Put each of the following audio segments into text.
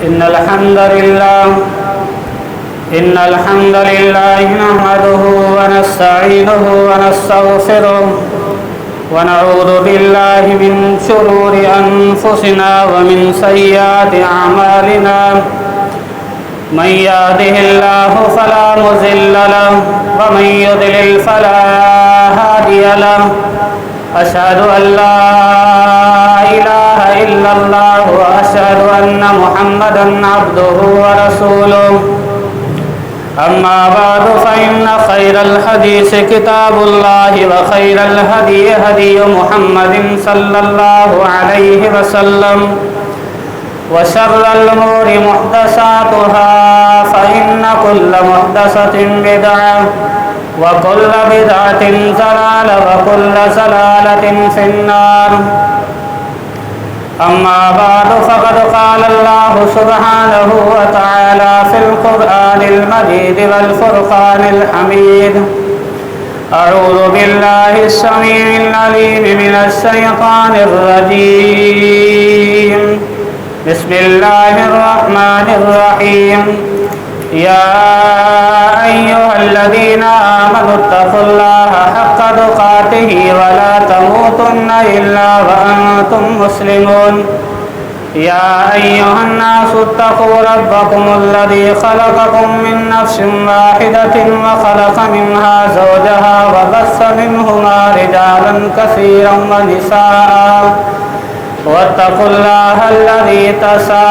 إن الحمد لله نحمده ونستعينه ونستغفره ونعوذ بالله من شرور أنفسنا ومن سيئات أعمالنا من يهده الله فلا مضل له ومن يضلل فلا هادي له أشهد أن لا إله إلا الله وأشهد أن محمدا عبده ورسوله أما بعد فإن خير الحديث كتاب الله وخير الهدي هدي محمد صلى الله عليه وسلم وشر الأمور محدثاتها فإن كل محدثة بدعة وكل بدعة ضلالة وكل ضلالة في النار أما بعد فقد قال الله سبحانه وتعالى في القرآن المجيد والفرقان الحميد أعوذ بالله السميع العليم من الشيطان الرجيم بسم الله الرحمن الرحيم يا أيها الذين آمنوا اتقوا الله حق تقاته ولا تموتن إلا وأنتم مسلمون يا أيها الناس اتقوا ربكم الذي خلقكم من نفس واحدة وخلق منها زوجها وبث منهما رجالا كثيرا ونساء واتقوا الله الذي تساءلون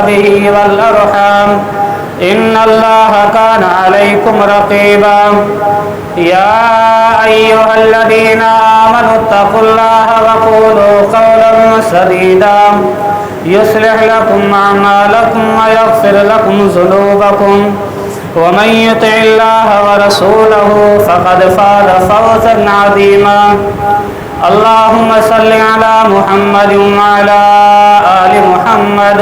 به والأرحام إن الله كان عليكم رقيبا يا أيها الذين آمنوا اتقوا الله وقولوا قولا سديدا يصلح لكم أعمالكم ويغفر لكم ذنوبكم ومن يطع الله ورسوله فقد فاز فوزا عظيما اللهم صل على محمد وعلى آل محمد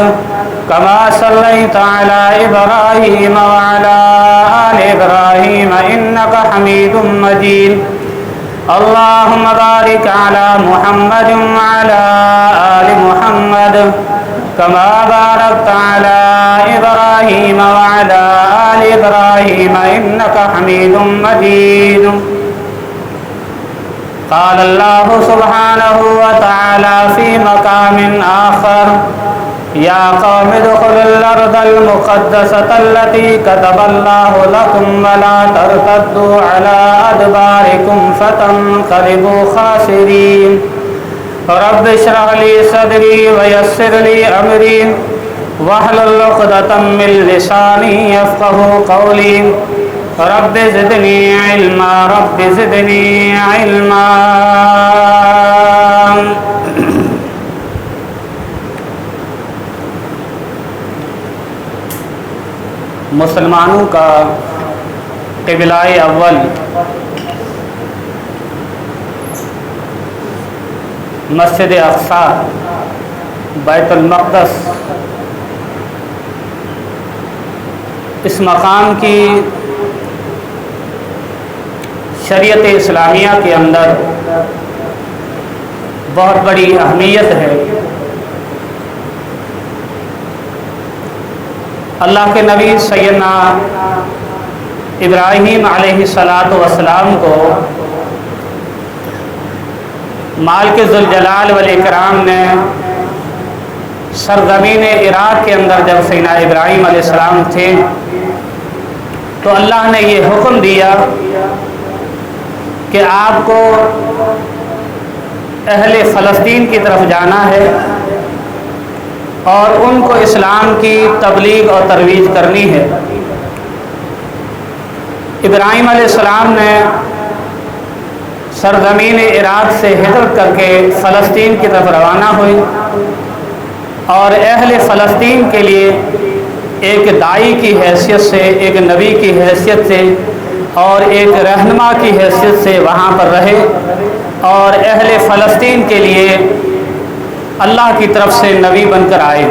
كما صليت على إبراهيم وعلى آل إبراهيم إنك حميد مجيد اللهم بارك على محمد وعلى آل محمد كما باركت على إبراهيم وعلى آل إبراهيم إنك حميد مجيد قال الله سبحانه وتعالى في مقام آخر يا قوم ادخلوا الأرض المقدسة التي كتب الله لكم ولا ترتدوا على أدباركم فتنقلبوا خاسرين رب اشرح لي صدري ويسر لي أمري واحلل عقدة من لساني يفقهوا قولي رب زدني علما رب زدني علما مسلمانوں کا قبلہ اول مسجد اقصی بیت المقدس اس مقام کی شریعت اسلامیہ کے اندر بہت بڑی اہمیت ہے۔ اللہ کے نبی سیدنا ابراہیم علیہ السلام کو مالک ذوالجلال والاکرام نے سرزمین عراق کے اندر جب سیدنا ابراہیم علیہ السلام تھے تو اللہ نے یہ حکم دیا کہ آپ کو اہل فلسطین کی طرف جانا ہے اور ان کو اسلام کی تبلیغ اور ترویج کرنی ہے۔ ابراہیم علیہ السلام نے سرزمین عراق سے ہجرت کر کے فلسطین کی طرف روانہ ہوئی اور اہل فلسطین کے لیے ایک داعی کی حیثیت سے، ایک نبی کی حیثیت سے اور ایک رہنما کی حیثیت سے وہاں پر رہے اور اہل فلسطین کے لیے اللہ کی طرف سے نبی بن کر آئے۔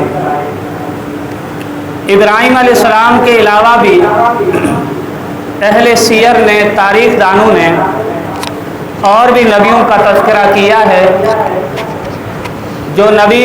ابراہیم علیہ السلام کے علاوہ بھی اہل سیر نے، تاریخ دانوں نے اور بھی نبیوں کا تذکرہ کیا ہے جو نبی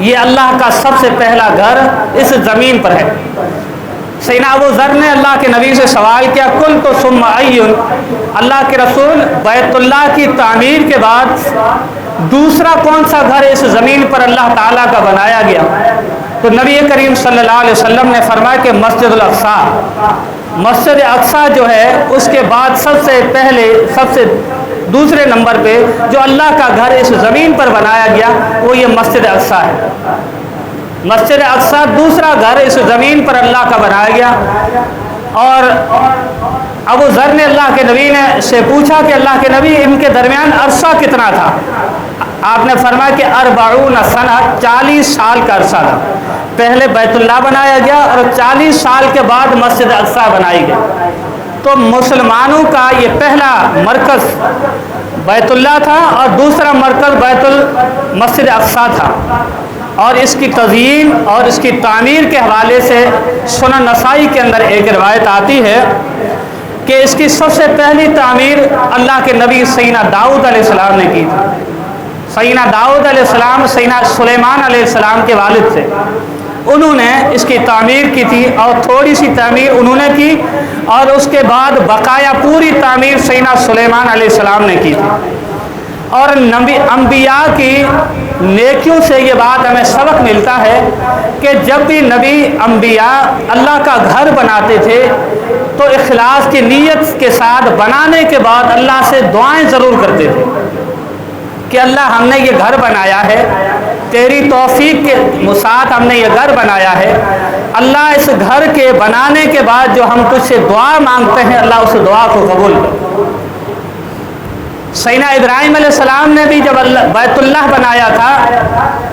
یہ اللہ کا سب سے پہلا گھر اس زمین پر ہے۔ سیدنا ابو ذر نے اللہ کے نبی سے سوال کیا، کل تو ثم ایون، اللہ کے رسول بیت اللہ کی تعمیر کے بعد دوسرا کون سا گھر اس زمین پر اللہ تعالیٰ کا بنایا گیا؟ تو نبی کریم صلی اللہ علیہ وسلم نے فرمایا کہ مسجد الاقصیٰ، مسجد اقصیٰ جو ہے اس کے بعد سب سے دوسرے نمبر پہ جو اللہ کا گھر اس زمین پر بنایا گیا وہ یہ مسجد اقصیٰ ہے۔ مسجد اقصیٰ دوسرا گھر اس زمین پر اللہ کا بنایا گیا۔ اور ابو ذر نے اللہ کے نبی سے پوچھا کہ اللہ کے نبی ان کے درمیان عرصہ کتنا تھا؟ آپ نے فرمایا کہ 40 سنہ، 40 سال کا عرصہ تھا۔ پہلے بیت اللہ بنایا گیا اور 40 سال کے بعد مسجد اقصیٰ بنائی گئی۔ تو مسلمانوں کا یہ پہلا مرکز بیت اللہ تھا اور دوسرا مرکز مسجد اقصیٰ تھا۔ اور اس کی تزئین اور اس کی تعمیر کے حوالے سے سنن نسائی کے اندر ایک روایت آتی ہے کہ اس کی سب سے پہلی تعمیر اللہ کے نبی سیدنا داؤد علیہ السلام نے کی تھی۔ سیدنا داؤد علیہ السلام سیدنا سلیمان علیہ السلام کے والد تھے، انہوں نے اس کی تعمیر کی تھی اور تھوڑی سی تعمیر انہوں نے کی اور اس کے بعد بقایا پوری تعمیر سیدنا سلیمان علیہ السلام نے کی تھی۔ اور انبیاء کی نیکیوں سے یہ بات ہمیں سبق ملتا ہے کہ جب بھی نبی انبیاء اللہ کا گھر بناتے تھے تو اخلاص کی نیت کے ساتھ بنانے کے بعد اللہ سے دعائیں ضرور کرتے تھے کہ اللہ ہم نے یہ گھر بنایا ہے، تیری توفیق کے ساتھ ہم نے یہ گھر بنایا ہے، اللہ اس گھر کے بنانے کے بعد جو ہم تجھ سے دعا مانگتے ہیں اللہ اس دعا کو قبول کر۔ سیدنا ابراہیم علیہ السلام نے بھی جب بیت اللہ بنایا تھا،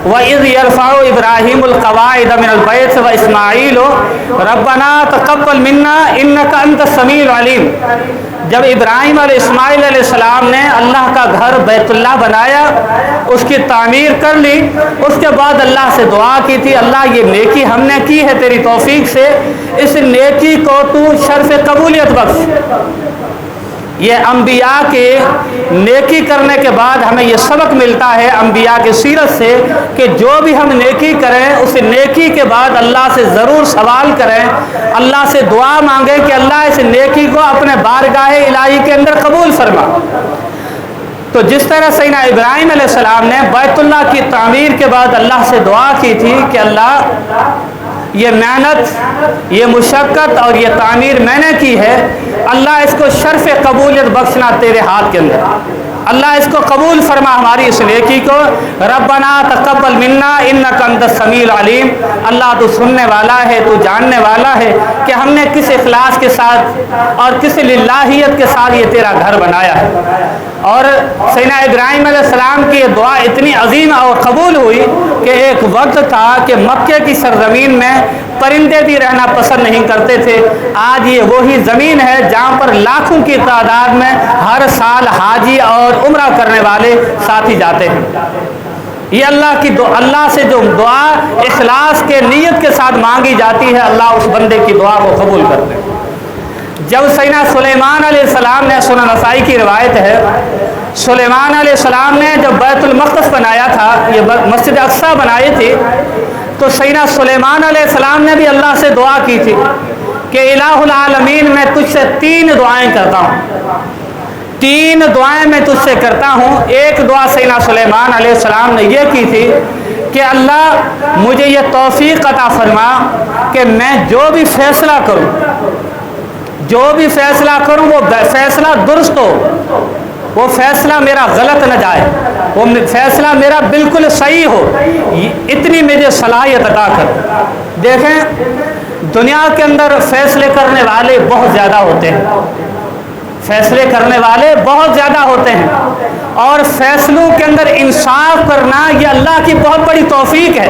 وَإِذْ يَرْفَعُ إِبْرَاهِيمُ الْقَوَاعِدَ مِنَ الْبَيْتِ وَإِسْمَاعِيلُ رَبَّنَا تَقَبَّلْ مِنَّا إِنَّكَ أَنْتَ السَّمِيعُ الْعَلِيمُ۔ جب ابراہیم اور اسماعیل علیہ السلام نے اللہ کا گھر بیت اللہ بنایا، اس کی تعمیر کر لی، اس کے بعد اللہ سے دعا کی تھی، اللہ یہ نیکی ہم نے کی ہے تیری توفیق سے، اس نیکی کو تو شرف قبولیت بخش۔ یہ انبیاء کے نیکی کرنے کے بعد ہمیں یہ سبق ملتا ہے انبیاء کی سیرت سے کہ جو بھی ہم نیکی کریں اس نیکی کے بعد اللہ سے ضرور سوال کریں، اللہ سے دعا مانگیں کہ اللہ اس نیکی کو اپنے بارگاہ الہی کے اندر قبول فرما۔ تو جس طرح سیدنا ابراہیم علیہ السلام نے بیت اللہ کی تعمیر کے بعد اللہ سے دعا کی تھی کہ اللہ یہ محنت، یہ مشقت اور یہ تعمیر میں نے کی ہے، اللہ اس کو شرف قبولیت بخشنا تیرے ہاتھ کے اندر، اللہ اس کو قبول فرما ہماری اس نیکی کو۔ ربنا تقبل منا انک انت السمیع العلیم، اللہ تو سننے والا ہے، تو جاننے والا ہے کہ ہم نے کس اخلاص کے ساتھ اور کس للہیت کے ساتھ یہ تیرا گھر بنایا ہے۔ اور سیدنا ابراہیم علیہ السلام کی یہ دعا اتنی عظیم اور قبول ہوئی کہ ایک وقت تھا کہ مکے کی سرزمین میں پرندے بھی رہنا پسند نہیں کرتے تھے۔ آج یہ وہی زمین ہے جہاں پر لاکھوں کی تعداد میں ہر سال حاجی اور عمرہ کرنے والے ساتھی جاتے ہیں۔ یہ اللہ سے جو دعا اخلاص کے نیت کے ساتھ مانگی جاتی ہے، اللہ اس بندے کی دعا کو قبول کرتے ہیں۔ جب سیدنا سلیمان علیہ السلام نے، سنن نسائی کی روایت ہے، سلیمان علیہ السلام نے جب بیت المقدس بنایا تھا، یہ مسجد اقصیٰ بنائی تھی، تو سیدنا سلیمان علیہ السلام نے بھی اللہ سے دعا کی تھی کہ الہ العالمین میں تجھ سے 3 دعائیں کرتا ہوں، 3 دعائیں میں تجھ سے کرتا ہوں۔ ایک دعا سیدنا سلیمان علیہ السلام نے یہ کی تھی کہ اللہ مجھے یہ توفیق عطا فرما کہ میں جو بھی فیصلہ کروں وہ فیصلہ درست ہو، وہ فیصلہ میرا غلط نہ جائے، وہ فیصلہ میرا بالکل صحیح ہو، اتنی مجھے صلاحیت عطا کر۔ دیکھیں دنیا کے اندر فیصلے کرنے والے بہت زیادہ ہوتے ہیں، فیصلے کرنے والے بہت زیادہ ہوتے ہیں، اور فیصلوں کے اندر انصاف کرنا یہ اللہ کی بہت بڑی توفیق ہے۔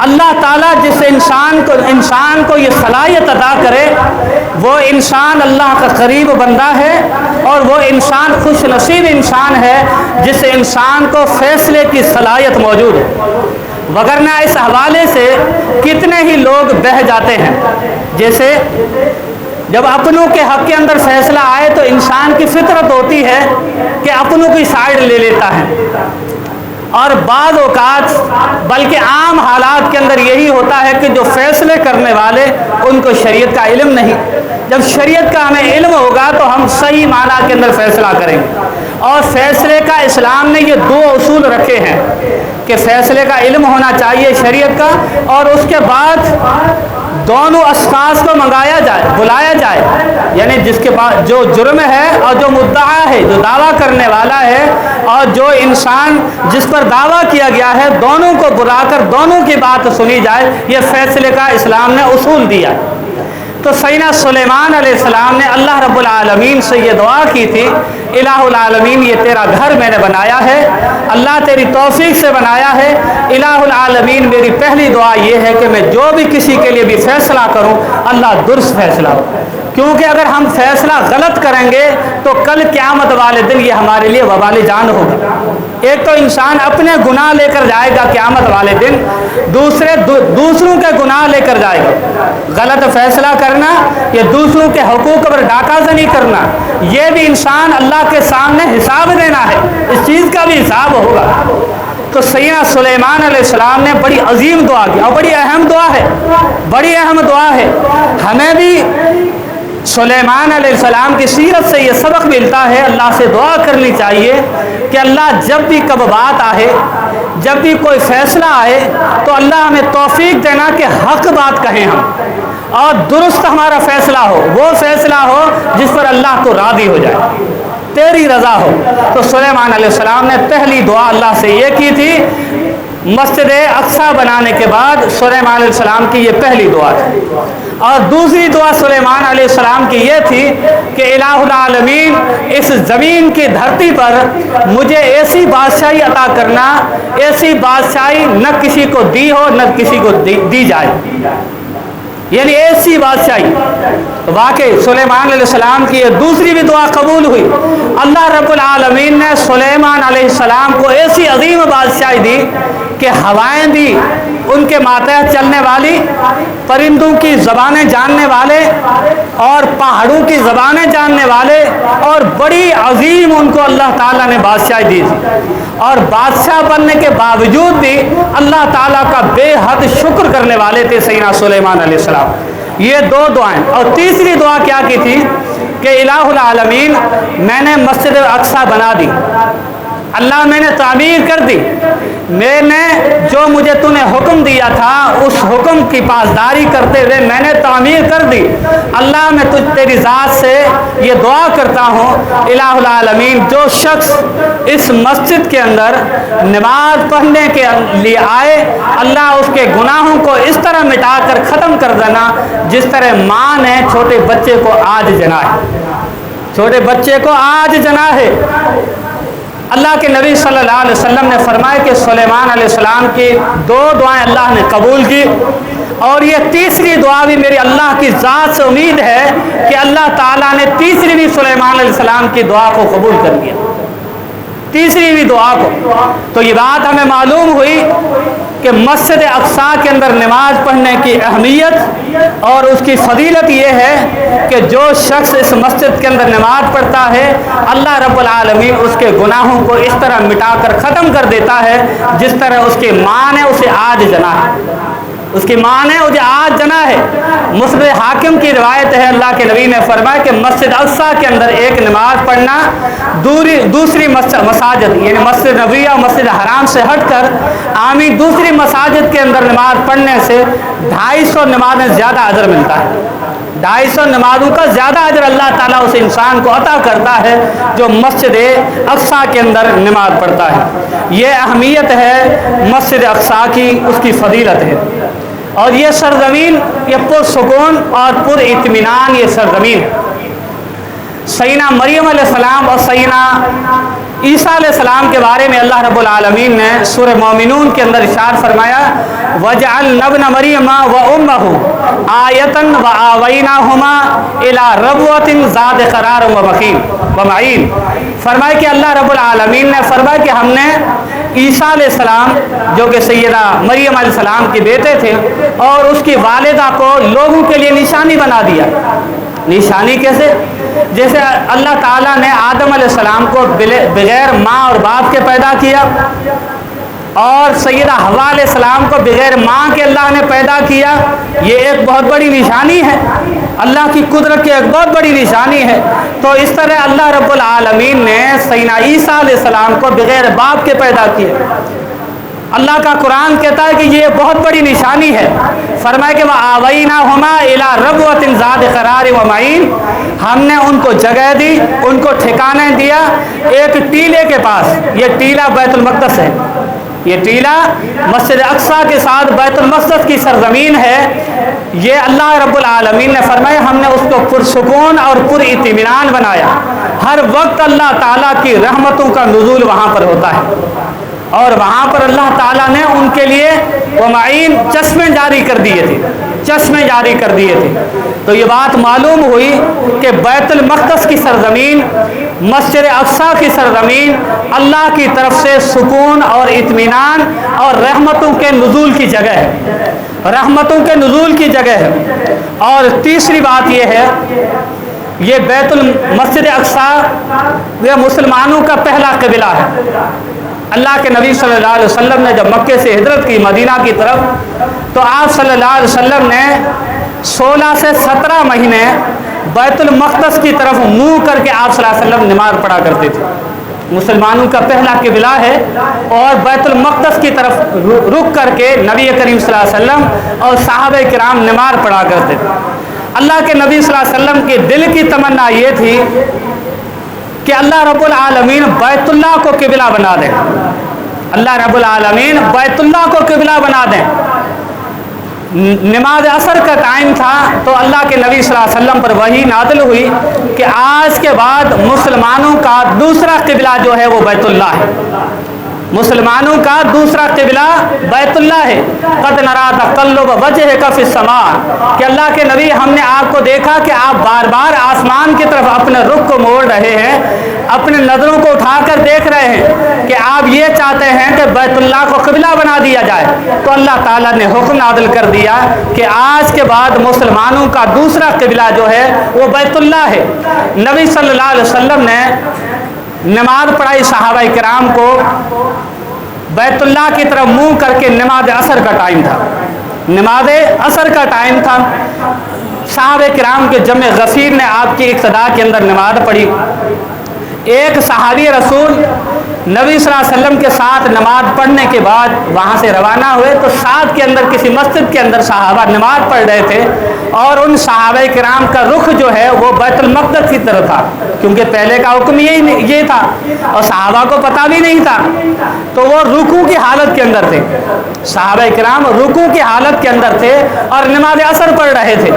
اللہ تعالیٰ جس انسان کو یہ صلاحیت عطا کرے وہ انسان اللہ کا قریب بندہ ہے، اور وہ انسان خوش نصیب انسان ہے جس انسان کو فیصلے کی صلاحیت موجود ہے۔ وگرنہ اس حوالے سے کتنے ہی لوگ بہہ جاتے ہیں، جیسے جب اپنوں کے حق کے اندر فیصلہ آئے تو انسان کی فطرت ہوتی ہے کہ اپنوں کی سائیڈ لے لیتا ہے، اور بعض اوقات بلکہ عام حالات کے اندر یہی ہوتا ہے کہ جو فیصلے کرنے والے ان کو شریعت کا علم نہیں۔ جب شریعت کا ہمیں علم ہوگا تو ہم صحیح معنی کے اندر فیصلہ کریں گے۔ اور فیصلے کا اسلام نے یہ دو اصول رکھے ہیں کہ فیصلے کا علم ہونا چاہیے شریعت کا، اور اس کے بعد دونوں اشخاص کو بلایا جائے، یعنی جس کے پاس جو جرم ہے اور جو مدعا ہے، جو دعویٰ کرنے والا ہے اور جو انسان جس پر دعویٰ کیا گیا ہے، دونوں کو بلا کر دونوں کی بات سنی جائے۔ یہ فیصلے کا اسلام نے اصول دیا۔ تو سیدنا سلیمان علیہ السلام نے اللہ رب العالمین سے یہ دعا کی تھی، الہ العالمین یہ تیرا گھر میں نے بنایا ہے، اللہ تیری توفیق سے بنایا ہے، الہ العالمین میری پہلی دعا یہ ہے کہ میں جو بھی کسی کے لیے بھی فیصلہ کروں اللہ درست فیصلہ ہو، کیونکہ اگر ہم فیصلہ غلط کریں گے تو کل قیامت والے دن یہ ہمارے لیے وبال جان ہوگا۔ ایک تو انسان اپنے گناہ لے کر جائے گا قیامت والے دن، دوسروں کے گناہ لے کر جائے گا۔ غلط فیصلہ کرنا، یہ دوسروں کے حقوق پر ڈاکہ زنی کرنا، یہ بھی انسان اللہ کے سامنے حساب دینا ہے، اس چیز کا بھی حساب ہوگا۔ تو سیدنا سلیمان علیہ السلام نے بڑی عظیم دعا کی، اور بڑی اہم دعا ہے، بڑی اہم دعا ہے۔ ہمیں بھی سلیمان علیہ السلام کی سیرت سے یہ سبق ملتا ہے، اللہ سے دعا کرنی چاہیے کہ اللہ جب بھی کب بات آئے، جب بھی کوئی فیصلہ آئے تو اللہ ہمیں توفیق دینا کہ حق بات کہیں ہم، اور درست ہمارا فیصلہ ہو، وہ فیصلہ ہو جس پر اللہ کو راضی ہو جائے، تیری رضا ہو۔ تو سلیمان علیہ السلام نے پہلی دعا اللہ سے یہ کی تھی، مسجد اقصی بنانے کے بعد سلیمان علیہ السلام کی یہ پہلی دعا تھی۔ اور دوسری دعا سلیمان علیہ السلام کی یہ تھی کہ الہ العالمین اس زمین کی دھرتی پر مجھے ایسی بادشاہی عطا کرنا، ایسی بادشاہی نہ کسی کو دی ہو نہ کسی کو دی جائے، یعنی ایسی بادشاہی۔ واقعی سلیمان علیہ السلام کی یہ دوسری بھی دعا قبول ہوئی۔ اللہ رب العالمین نے سلیمان علیہ السلام کو ایسی عظیم بادشاہی دی کہ ہوائیں دی ان کے ماتحت چلنے والی، پرندوں کی زبانیں جاننے والے اور پہاڑوں کی زبانیں جاننے والے، اور بڑی عظیم ان کو اللہ تعالیٰ نے بادشاہی دی تھی۔ اور بادشاہ بننے کے باوجود بھی اللہ تعالیٰ کا بے حد شکر کرنے والے تھے سیدنا سلیمان علیہ السلام۔ یہ دو دعائیں۔ اور تیسری دعا کیا کی تھی کہ الہ العالمین میں نے مسجد اقصی بنا دی، اللہ میں نے تعمیر کر دی، میں نے جو مجھے تو نے حکم دیا تھا اس حکم کی پاسداری کرتے ہوئے میں نے تعمیر کر دی۔ اللہ میں تیری ذات سے یہ دعا کرتا ہوں، الہ العالمین جو شخص اس مسجد کے اندر نماز پڑھنے کے لیے آئے، اللہ اس کے گناہوں کو اس طرح مٹا کر ختم کر دینا جس طرح ماں نے چھوٹے بچے کو آج جنا ہے، چھوٹے بچے کو آج جنا ہے۔ اللہ کے نبی صلی اللہ علیہ وسلم نے فرمایا کہ سلیمان علیہ السلام کی دو دعائیں اللہ نے قبول کی، اور یہ تیسری دعا بھی میری اللہ کی ذات سے امید ہے کہ اللہ تعالیٰ نے تیسری بھی سلیمان علیہ السلام کی دعا کو قبول کر لیا، تیسری بھی دعا کو۔ تو یہ بات ہمیں معلوم ہوئی کہ مسجد اقصی کے اندر نماز پڑھنے کی اہمیت اور اس کی فضیلت یہ ہے کہ جو شخص اس مسجد کے اندر نماز پڑھتا ہے اللہ رب العالمین اس کے گناہوں کو اس طرح مٹا کر ختم کر دیتا ہے جس طرح اس کی ماں نے اسے آج جنا ہے، اس کی ماں نے اسے آج جنا ہے۔ مسند حاکم کی روایت ہے، اللہ کے نبی نے فرمایا کہ مسجد اقصی کے اندر ایک نماز پڑھنا دوسری مساجد یعنی مسجد نبویہ اور مسجد حرام سے ہٹ کر عامی دوسری مساجد کے اندر نماز پڑھنے سے 250 نمازیں زیادہ اجر ملتا ہے، 250 نمازوں کا زیادہ اجر اللہ تعالیٰ اس انسان کو عطا کرتا ہے جو مسجد اقصی کے اندر نماز پڑھتا ہے۔ یہ اہمیت ہے مسجد اقصی کی، اس کی فضیلت ہے۔ اور یہ سرزمین یہ پرسکون اور پر اطمینان یہ سرزمین ہے۔ سیدنا مریم علیہ السلام اور سیدنا عیسیٰ علیہ السلام کے بارے میں اللہ رب العالمین نے سورہ مومنون کے اندر ارشاد فرمایا وَجَعَلْنَا ابْنَ مَرْيَمَ وَأُمَّهُ آیَةً وَآوَيْنَاهُمَا إِلَىٰ رَبْوَةٍ ذَاتِ قَرَارٍ وَمَعِینٍ۔ فرمایا کہ اللہ رب العالمین نے فرمایا کہ ہم نے عیسیٰ علیہ السلام جو کہ سیدہ مریم علیہ السلام کے بیٹے تھے اور اس کی والدہ کو لوگوں کے لیے نشانی بنا دیا۔ نشانی کیسے؟ جیسے اللہ تعالیٰ نے آدم علیہ السلام کو بغیر ماں اور باپ کے پیدا کیا، اور سیدہ حوا علیہ السلام کو بغیر ماں کے اللہ نے پیدا کیا، یہ ایک بہت بڑی نشانی ہے، اللہ کی قدرت کی ایک بہت بڑی نشانی ہے۔ تو اس طرح اللہ رب العالمین نے سیدنا عیسیٰ علیہ السلام کو بغیر باپ کے پیدا کیا۔ اللہ کا قرآن کہتا ہے کہ یہ بہت بڑی نشانی ہے، فرمائے کہ وَآوَيْنَاهُمَا إِلَىٰ رَبْوَةٍ ذَاتِ قَرَارٍ وَمَعِينٍ، ہم نے ان کو جگہ دی، ان کو ٹھکانے دیا ایک ٹیلے کے پاس۔ یہ ٹیلہ بیت المقدس ہے، یہ ٹیلہ مسجد اقصیٰ کے ساتھ بیت المقدس کی سرزمین ہے۔ یہ اللہ رب العالمین نے فرمایا ہم نے اس کو پرسکون اور پر اطمینان بنایا، ہر وقت اللہ تعالیٰ کی رحمتوں کا نزول وہاں پر ہوتا ہے، اور وہاں پر اللہ تعالیٰ نے ان کے لیے ومعین چشمے جاری کر دیے تھے، چشمے جاری کر دیے تھے۔ تو یہ بات معلوم ہوئی کہ بیت المقدس کی سرزمین، مسجد اقصیٰ کی سرزمین اللہ کی طرف سے سکون اور اطمینان اور رحمتوں کے نزول کی جگہ ہے، رحمتوں کے نزول کی جگہ ہے۔ اور تیسری بات یہ ہے، یہ بیت المسجد اقصیٰ یہ مسلمانوں کا پہلا قبلہ ہے۔ اللہ کے نبی صلی اللہ علیہ وسلم نے جب مکے سے ہجرت کی مدینہ کی طرف، تو آپ صلی اللہ علیہ وسلم نے 16 سے 17 مہینے بیت المقدس کی طرف منہ کر کے آپ صلی اللہ علیہ وسلم نماز پڑھا کرتے تھے۔ مسلمانوں کا پہلا قبلہ ہے، اور بیت المقدس کی طرف رک کر کے نبی کریم صلی اللہ علیہ وسلم اور صحابہ کرام نماز پڑھا کرتے تھے۔ اللہ کے نبی صلی اللہ علیہ وسلم کے دل کی تمنا یہ تھی کہ اللہ رب العالمین بیت اللہ کو قبلہ بنا دیں، اللہ رب العالمین بیت اللہ کو قبلہ بنا دیں۔ نماز عصر کا ٹائم تھا، تو اللہ کے نبی صلی اللہ علیہ وسلم پر وحی نازل ہوئی کہ آج کے بعد مسلمانوں کا دوسرا قبلہ جو ہے وہ بیت اللہ ہے، مسلمانوں کا دوسرا قبلہ بیت اللہ ہے۔ قد نرا تقلب وجہک فی السماء، کہ اللہ کے نبی ہم نے آپ کو دیکھا کہ آپ بار بار آسمان کی طرف اپنے رخ کو موڑ رہے ہیں، اپنے نظروں کو اٹھا کر دیکھ رہے ہیں کہ آپ یہ چاہتے ہیں کہ بیت اللہ کو قبلہ بنا دیا جائے۔ تو اللہ تعالیٰ نے حکم نازل کر دیا کہ آج کے بعد مسلمانوں کا دوسرا قبلہ جو ہے وہ بیت اللہ ہے۔ نبی صلی اللہ علیہ وسلم نے نماز پڑھائی صحابہ کرام کو، بیت اللہ کی طرف منہ کر کے نماز عصر کا ٹائم تھا، نماز عصر کا ٹائم تھا۔ صحابہ کرام کے جمع غفیر نے آپ کی اقتداء کے اندر نماز پڑھی۔ ایک صحابی رسول نبی صلی اللہ علیہ وسلم کے ساتھ نماز پڑھنے کے بعد وہاں سے روانہ ہوئے، تو ساتھ کے اندر کسی مسجد کے اندر صحابہ نماز پڑھ رہے تھے، اور ان صحابہ کرام کا رخ جو ہے وہ بیت المقدس کی طرف تھا، کیونکہ پہلے کا حکم یہ تھا اور صحابہ کو پتہ بھی نہیں تھا۔ تو وہ رکوع کی حالت کے اندر تھے، صحابہ کرام رکوع کی حالت کے اندر تھے اور نماز عصر پڑھ رہے تھے۔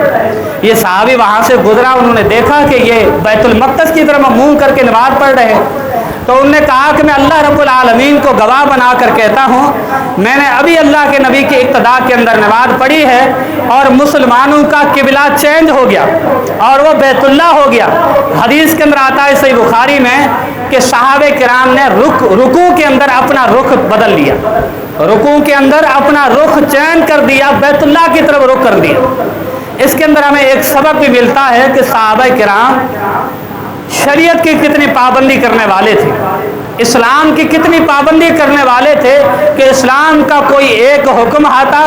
یہ صحابی وہاں سے گزرا، انہوں نے دیکھا کہ یہ بیت المقدس کی طرف منہ کر کے نماز پڑھ رہے ہیں، تو انہوں نے کہا کہ میں اللہ رب العالمین کو گواہ بنا کر کہتا ہوں میں نے ابھی اللہ کے نبی کی اقتداء کے اندر نماز پڑھی ہے، اور مسلمانوں کا قبلہ چینج ہو گیا اور وہ بیت اللہ ہو گیا۔ حدیث کے اندر آتا ہے صحیح بخاری میں کہ صحابہ کرام نے رکوع کے اندر اپنا رخ بدل لیا، رکوع کے اندر اپنا رخ چینج کر دیا، بیت اللہ کی طرف رخ کر دیا۔ اس کے اندر ہمیں ایک سبق بھی ملتا ہے کہ صحابہ کرام شریعت کی کتنی پابندی کرنے والے تھے، اسلام کی کتنی پابندی کرنے والے تھے کہ اسلام کا کوئی ایک حکم آتا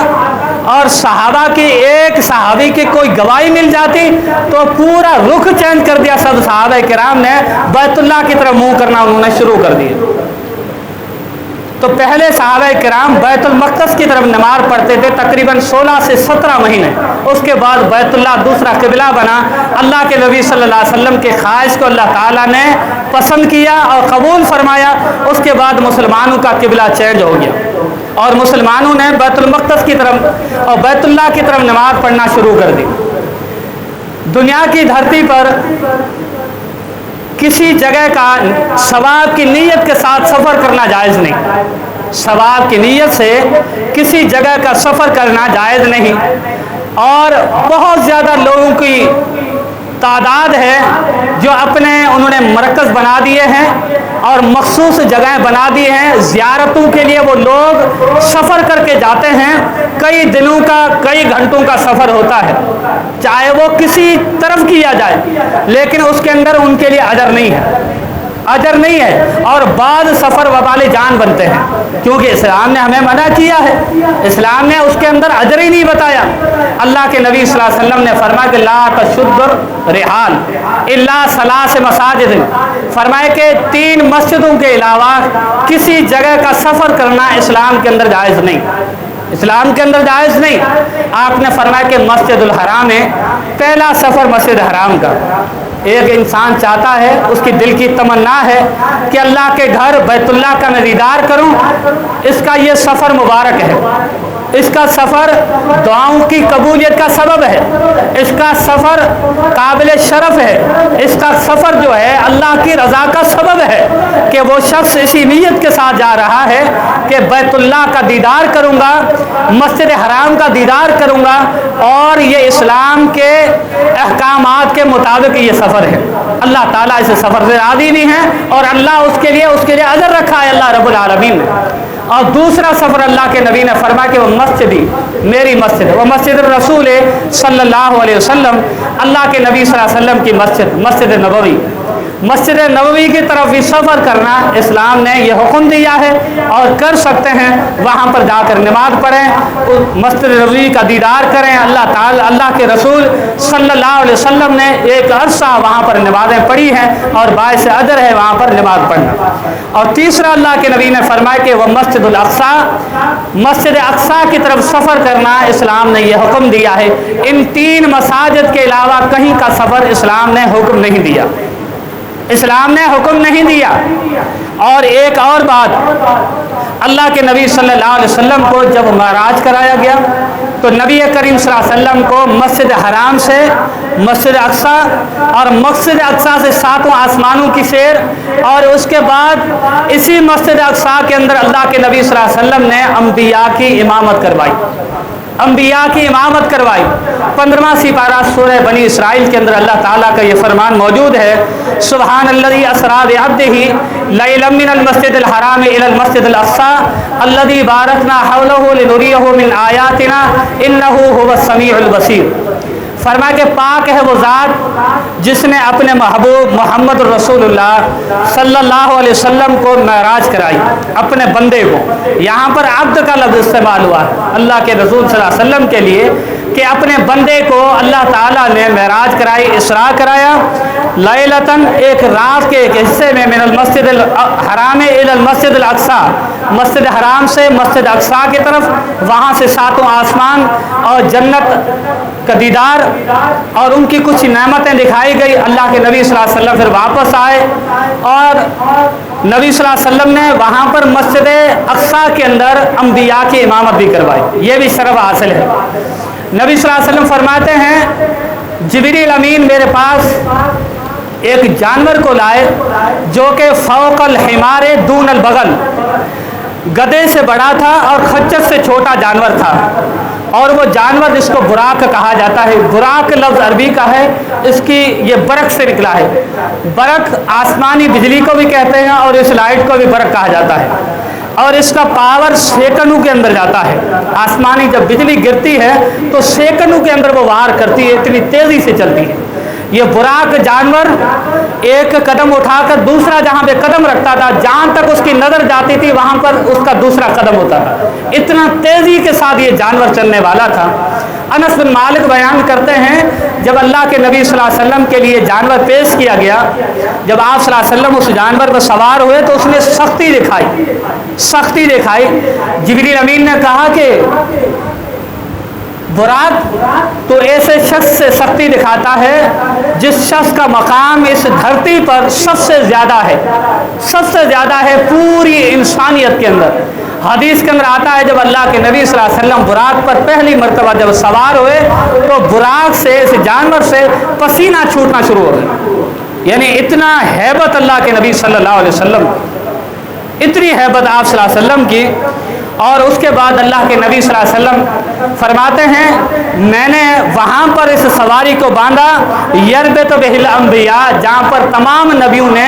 اور صحابہ کی ایک صحابی کی کوئی گواہی مل جاتی تو پورا رخ چینج کر دیا۔ سب صحابہ کرام نے بیت اللہ کی طرف منہ کرنا انہوں نے شروع کر دیا۔ تو پہلے صحابہ کرام بیت المقدس کی طرف نماز پڑھتے تھے تقریباً 16 سے 17 مہینے، اس کے بعد بیت اللہ دوسرا قبلہ بنا۔ اللہ کے نبی صلی اللہ علیہ وسلم کے خواہش کو اللہ تعالیٰ نے پسند کیا اور قبول فرمایا، اس کے بعد مسلمانوں کا قبلہ چینج ہو گیا اور مسلمانوں نے بیت المقدس کی طرف اور بیت اللہ کی طرف نماز پڑھنا شروع کر دی۔ دنیا کی دھرتی پر کسی جگہ کا ثواب کی نیت کے ساتھ سفر کرنا جائز نہیں، ثواب کی نیت سے کسی جگہ کا سفر کرنا جائز نہیں، اور بہت زیادہ لوگوں کی تعداد ہے جو انہوں نے مرکز بنا دیے ہیں اور مخصوص جگہیں بنا دی ہیں، زیارتوں کے لیے وہ لوگ سفر کر کے جاتے ہیں، کئی دنوں کا کئی گھنٹوں کا سفر ہوتا ہے، چاہے وہ کسی طرف کیا جائے، لیکن اس کے اندر ان کے لیے اجر نہیں ہے۔ اجر نہیں ہے، اور بعض سفر وبال جان بنتے ہیں، کیونکہ اسلام نے ہمیں منع کیا ہے، اسلام نے اس کے اندر اجر ہی نہیں بتایا۔ اللہ کے نبی صلی اللہ علیہ وسلم نے فرمایا کہ لا تشد الرحال الا ثلاث مساجد، فرمایا کہ 3 مسجدوں کے علاوہ کسی جگہ کا سفر کرنا اسلام کے اندر جائز نہیں، اسلام کے اندر جائز نہیں۔ آپ نے فرمایا کہ مسجد الحرام ہے، پہلا سفر مسجد حرام کا۔ ایک انسان چاہتا ہے، اس کی دل کی تمنا ہے کہ اللہ کے گھر بیت اللہ کا میں دیدار کروں، اس کا یہ سفر مبارک ہے، اس کا سفر دعاؤں کی قبولیت کا سبب ہے، اس کا سفر قابل شرف ہے، اس کا سفر جو ہے اللہ کی رضا کا سبب ہے کہ وہ شخص اسی نیت کے ساتھ جا رہا ہے کہ بیت اللہ کا دیدار کروں گا، مسجد حرام کا دیدار کروں گا، اور یہ اسلام کے احکامات کے مطابق یہ سفر ہے۔ اللہ تعالیٰ اس سفر سے راضی بھی ہیں، اور اللہ اس کے لیے اجر رکھا ہے اللہ رب العالمین نے۔ اور دوسرا سفر اللہ کے نبی نے فرمایا کہ وہ مسجدی، میری مسجد، وہ مسجد الرسول صلی اللہ علیہ وسلم، اللہ کے نبی صلی اللہ علیہ وسلم کی مسجد، مسجد نبوی، مسجد نبوی کی طرف بھی سفر کرنا اسلام نے یہ حکم دیا ہے، اور کر سکتے ہیں وہاں پر جا کر نماز پڑھیں، مسجد نبوی کا دیدار کریں۔ اللہ کے رسول صلی اللہ علیہ وسلم نے ایک عرصہ وہاں پر نمازیں پڑھی ہیں، اور باعث اجر ہے وہاں پر نماز پڑھنا۔ اور تیسرا اللہ کے نبی نے فرمایا کہ وہ مسجد الاقصی، مسجد اقصی کی طرف سفر کرنا اسلام نے یہ حکم دیا ہے۔ ان 3 مساجد کے علاوہ کہیں کا سفر اسلام نے حکم نہیں دیا، اسلام نے حکم نہیں دیا۔ اور ایک اور بات، اللہ کے نبی صلی اللہ علیہ وسلم کو جب معراج کرایا گیا تو نبی کریم صلی اللہ علیہ وسلم کو مسجد حرام سے مسجد اقصی، اور مسجد اقصی سے 7 آسمانوں کی سیر، اور اس کے بعد اسی مسجد اقصی کے اندر اللہ کے نبی صلی اللہ علیہ وسلم نے انبیاء کی امامت کروائی، انبیاء کی امامت کروائی۔ 15واں سپارہ سورہ بنی اسرائیل کے اندر اللہ تعالیٰ کا یہ فرمان موجود ہے، سبحان الذی اسریٰ بعبدہ لیلا من المسجد الحرام الی المسجد الاقصی الذی بارکنا حولہ لنریہ من آیاتنا انہ هو السمیع البصیر۔ فرمایا کہ پاک ہے وہ ذات جس نے اپنے محبوب محمد رسول اللہ صلی اللہ علیہ وسلم کو معراج کرائی، اپنے بندے کو۔ یہاں پر عبد کا لفظ استعمال ہوا ہے اللہ کے رسول صلی اللہ علیہ وسلم کے لیے کہ اپنے بندے کو اللہ تعالیٰ نے معراج کرائی، اسراء کرایا، لیلتاً، ایک رات کے ایک حصے میں، من المسجد الحرام الی المسجد الاقصی، مسجد حرام سے مسجد اقصی کی طرف، وہاں سے 7 آسمان اور جنت کا دیدار اور ان کی کچھ نعمتیں دکھائی گئی۔ اللہ کے نبی صلی اللہ علیہ وسلم پھر واپس آئے، اور نبی صلی اللہ علیہ وسلم نے وہاں پر مسجد اقصی کے اندر انبیاء کی امامت بھی کروائی، یہ بھی شرف حاصل ہے۔ نبی صلی اللہ علیہ وسلم فرماتے ہیں جبریل امین میرے پاس ایک جانور کو لائے جو کہ فوق الحمار دون البغل، گدھے سے بڑا تھا اور خچر سے چھوٹا جانور تھا، اور وہ جانور جس کو براق کہا جاتا ہے، براق لفظ عربی کا ہے، اس کی یہ برق سے نکلا ہے۔ برق آسمانی بجلی کو بھی کہتے ہیں، اور اس لائٹ کو بھی برق کہا جاتا ہے، اور اس کا پاور سیکنڈوں کے اندر جاتا ہے۔ آسمانی جب بجلی گرتی ہے تو سیکنڈوں کے اندر وہ وار کرتی ہے، اتنی تیزی سے چلتی ہے۔ یہ براق جانور ایک قدم اٹھا کر دوسرا جہاں پہ قدم رکھتا تھا، جہاں تک اس کی نظر جاتی تھی وہاں پر اس کا دوسرا قدم ہوتا تھا، اتنا تیزی کے ساتھ یہ جانور چلنے والا تھا۔ انس بن مالک بیان کرتے ہیں جب اللہ کے نبی صلی اللہ علیہ وسلم کے لیے جانور پیش کیا گیا، جب آپ صلی اللہ علیہ وسلم اس جانور پر سوار ہوئے تو اس نے سختی دکھائی۔ جبریل امین نے کہا کہ براق تو ایسے شخص سے سختی دکھاتا ہے جس شخص کا مقام اس دھرتی پر سب سے زیادہ ہے پوری انسانیت کے اندر۔ حدیث کے اندر آتا ہے جب اللہ کے نبی صلی اللہ علیہ وسلم براق پر پہلی مرتبہ جب سوار ہوئے تو براق سے، اس جانور سے پسینہ چھوٹنا شروع ہو گیا، یعنی اتنا ہیبت اللہ کے نبی صلی اللہ علیہ وسلم، اتنی ہیبت آپ صلی اللہ علیہ وسلم کی۔ اور اس کے بعد اللہ کے نبی صلی اللہ علیہ وسلم فرماتے ہیں میں نے وہاں پر اس سواری کو باندھا یربط بہ الانبیاء، جہاں پر تمام نبیوں نے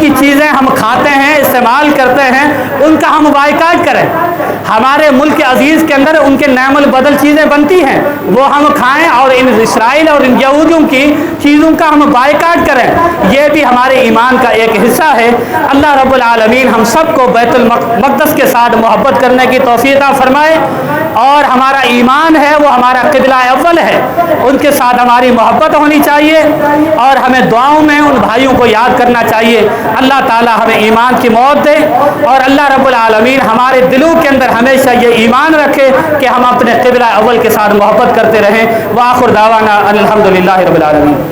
کی چیزیں ہم کھاتے ہیں، استعمال کرتے ہیں، ان کا ہم بائیکاٹ کریں۔ ہمارے ملک عزیز کے اندر ان کے نعم البدل چیزیں بنتی ہیں، وہ ہم کھائیں، اور ان اسرائیل اور ان یہودیوں کی چیزوں کا ہم بائیکاٹ کریں۔ یہ بھی ہمارے ایمان کا ایک حصہ ہے۔ اللہ رب العالمین ہم سب کو بیت المقدس کے ساتھ محبت کرنے کی توفیق عطا فرمائے، اور ہمارا ایمان ہے وہ ہمارا قبلہ اول ہے، ان کے ساتھ ہماری محبت ہونی چاہیے، اور ہمیں دعاؤں میں ان بھائیوں کو یاد کرنا چاہیے۔ اللہ تعالی ہمیں ایمان کی موت دے، اور اللہ رب العالمین ہمارے دلوں کے اندر ہمیشہ یہ ایمان رکھے کہ ہم اپنے قبلہ اول کے ساتھ محبت کرتے رہیں۔ وآخر دعوانا الحمدللہ رب العالمین۔